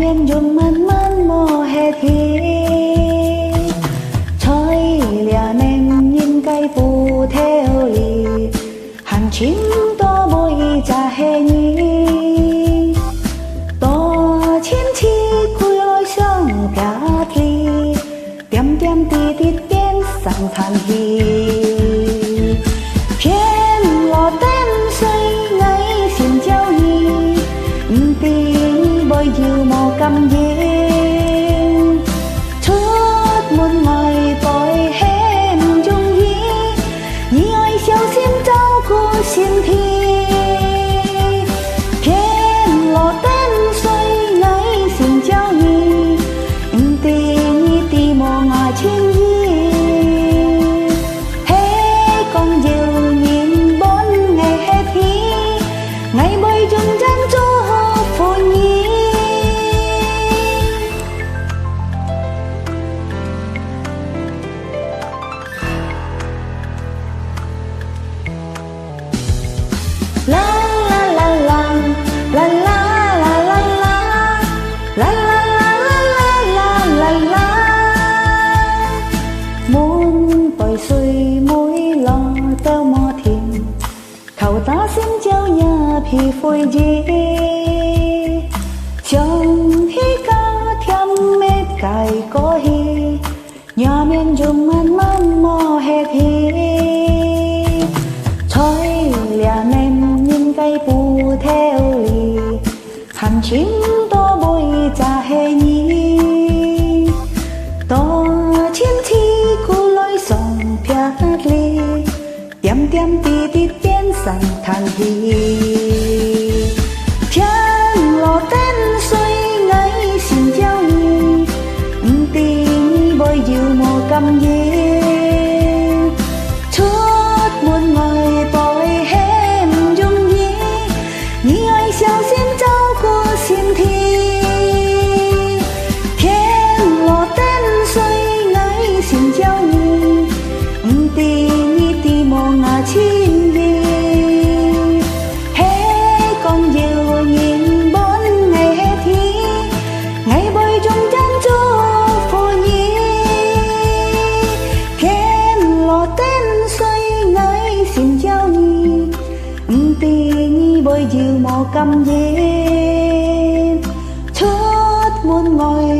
miền dùng man man mò hè thì thôi lìa nên nhìn cây phù theo lì hàng chim to bôi cha hè nhi to chim chi cùi lối sông cả ri tiêm tiêm tì tì tiêm sang than hi phiền lo tên xây ngay xin chào nhi tình bồi chiều màu cam duyên chút một ngày tôi hẹn chung hi nhi ơi xiao xin trao cô xin thi phiền lo tên xây ngay xin chào nhi tình tì mò ngà trên hi hé con diều nhìn bốn ngày hết thi ngày bơi chung chân cho phù nhi la la la la la la la la la la la la la muốn bồi xuôi mũi lo tao mò thiền khẩu ta xin trao nhà thì phôi gì trong hi ca thiam mết cài có hi nhà miền dùng man man mò hè thì thôi lìa nên nhìn cây phù theo lì hàng chim to bôi cha hè nhi to chim chi cú lối sông phiat ly tiêm tiêm tì tì tiêm sang than hi phiền lo tên xoay ngay xin chào nhi tình bồi chiều màu cam duyên chút một ngày tôi hẹn chung nhi nhi ơi xiao xin trao cô xin thi phiền lo tên xoay ngay xin chào nhi tình tì mò ngà chín đi hé con diều nhìn bốn ngày hè thi ngày bơi chung chân cho phù nhi khen lo tên xoay ngay xin chào nhi tình bơi chiều màu cam duyên chút muốn ngồi